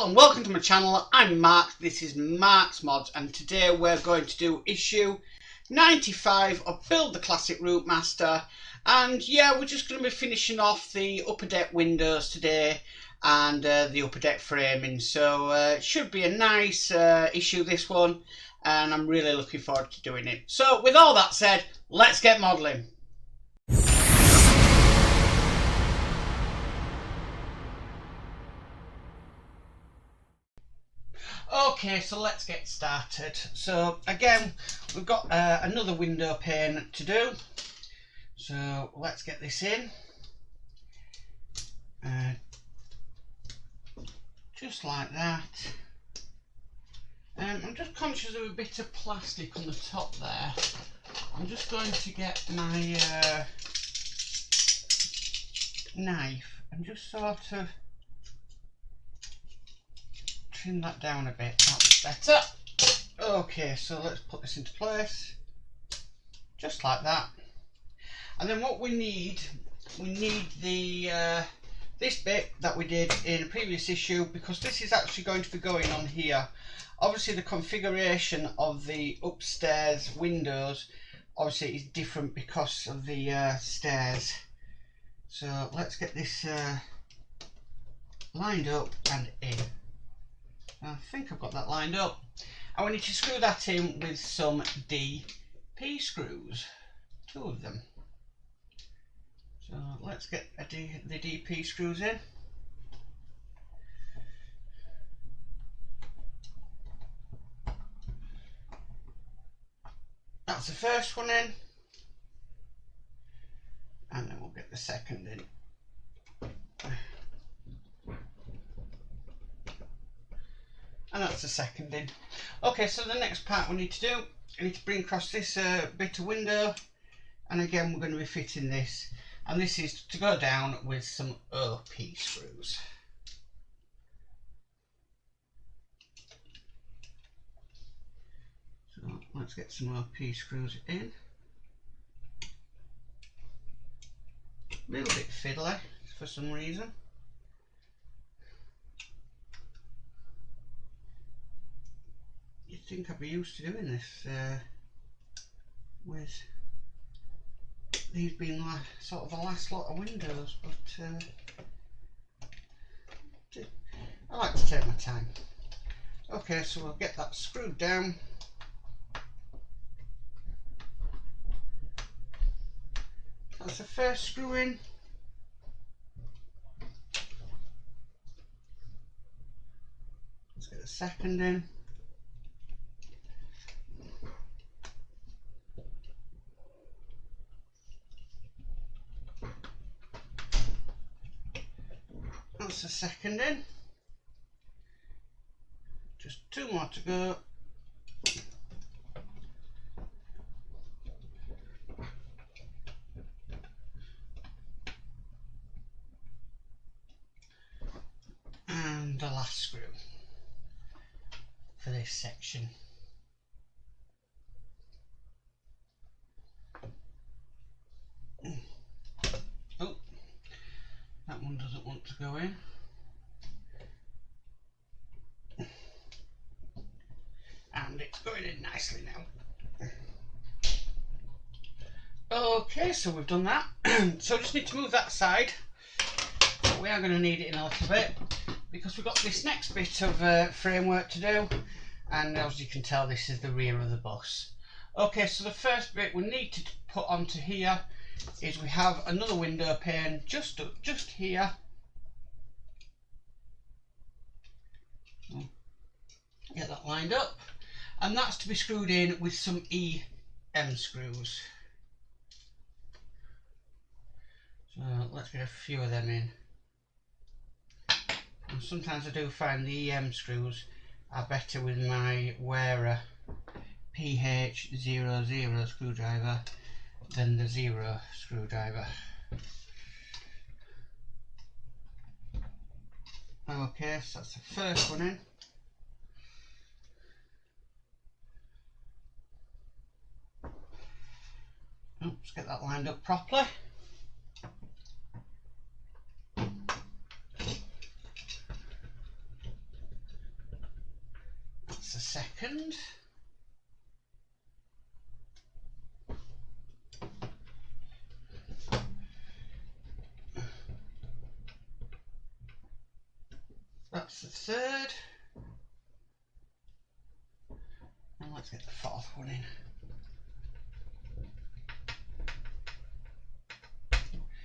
Hello and welcome to my channel. I'm Mark, this is Mark's Mods, and today we're going to do issue 95 of Build the Classic Routemaster. And yeah, we're just going to be finishing off the upper deck windows today and the upper deck framing. So it should be a nice issue, this one, and I'm really looking forward to doing it. So with all that said, let's get modelling. Okay, so let's get started. So again, we've got another window pane to do. So let's get this in. Just like that. I'm just conscious of a bit of plastic on the top there. I'm just going to get my knife and just sort of trim that down a bit. That's better. Okay, so let's put this into place just like that. And then what we need the this bit that we did in a previous issue, because this is actually going to be going on here. Obviously the configuration of the upstairs windows obviously is different because of the stairs. So let's get this lined up and in. I think I've got that lined up, and we need to screw that in with some DP screws, 2 of them. So let's get the DP screws in. That's the first one in, and then we'll get the second in. And that's the second in. Okay, so the next part we need to do, I need to bring across this bit of window, and again we're going to be fitting this, and this is to go down with some OP screws. So let's get some OP screws in. A little bit fiddly for some reason. You'd think I'd be used to doing this with these being sort of the last lot of windows, but I like to take my time. Okay, so we'll get that screwed down. That's the first screw in. Let's get the second in. That's the second in. Just 2 more to go. And the last screw for this section. Oh, that one doesn't want to go in. And it's going in nicely now. Okay, so we've done that. So I just need to move that aside. But we are going to need it in a little bit, because we've got this next bit of framework to do, and as you can tell, this is the rear of the bus. Okay, so the first bit we need to put onto here is we have another window pane just here. So get that lined up, and that's to be screwed in with some EM screws. So let's get a few of them in. And sometimes I do find the EM screws are better with my Wera PH00 screwdriver than the 0 screwdriver. Okay, so that's the first one in. Let's get that lined up properly. that's the second. That's the third. And let's get the fourth one in.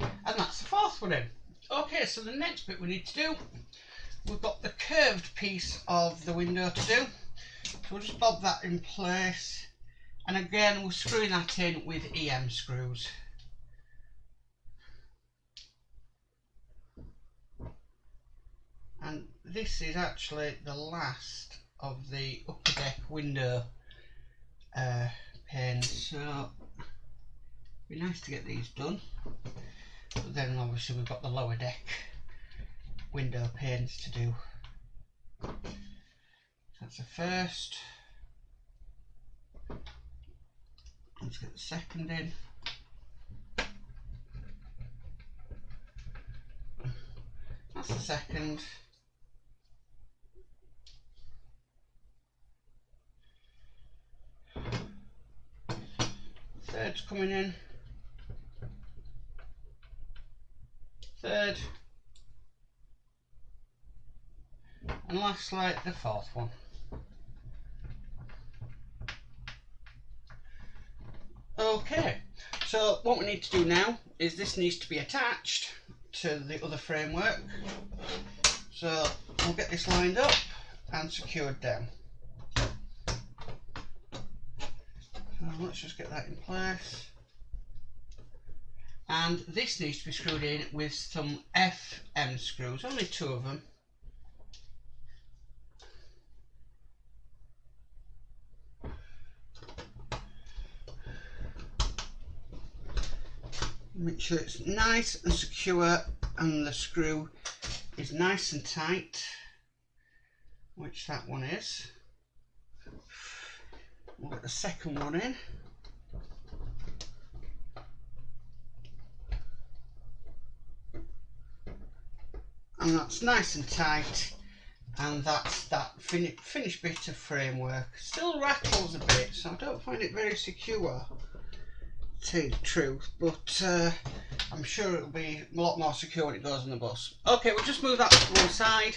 And that's the fourth one in. Okay, so the next bit we need to do, we've got the curved piece of the window to do. So we'll just bob that in place. And again, we're screwing that in with EM screws. And this is actually the last of the upper deck window panes, so it'd be nice to get these done. But then obviously we've got the lower deck window panes to do. So that's the first. Let's get the second in. That's the second. Third's coming in. Third. And lastly, the fourth one. Okay, so what we need to do now is this needs to be attached to the other framework. So we'll get this lined up and secured down. So let's just get that in place. And this needs to be screwed in with some FM screws, only 2 of them. Make sure it's nice and secure and the screw is nice and tight, which that one is. We'll get the second one in. And that's nice and tight, and that's that finished bit of framework. Still rattles a bit, so I don't find it very secure, to tell you the truth, but I'm sure it'll be a lot more secure when it goes on the bus. Okay, we'll just move that to one side,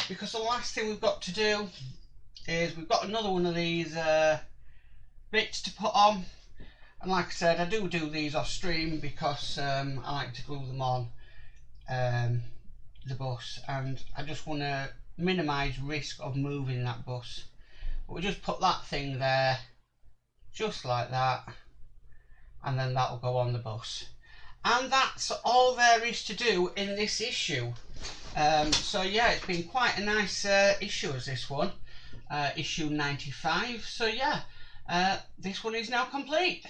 because the last thing we've got to do is we've got another one of these bits to put on. And like I said, I do these off stream because I like to glue them on the bus, and I just want to minimise risk of moving that bus. But we just put that thing there, just like that, and then that will go on the bus. And that's all there is to do in this issue. So yeah, it's been quite a nice issue as this one, issue 95. So yeah, this one is now complete.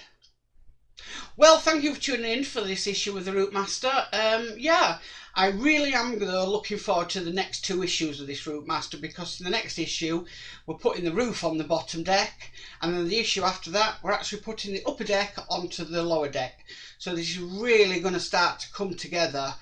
Well, thank you for tuning in for this issue of the Routemaster. Yeah, I really am though looking forward to the next 2 issues of this Routemaster, because in the next issue we're putting the roof on the bottom deck, and then the issue after that we're actually putting the upper deck onto the lower deck. So this is really going to start to come together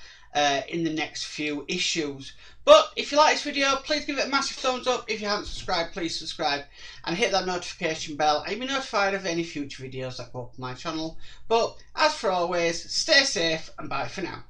in the next few issues. But if you like this video, please give it a massive thumbs up. If you haven't subscribed, please subscribe and hit that notification bell, and you'll be notified of any future videos that go up on my channel. But as for always, stay safe and bye for now.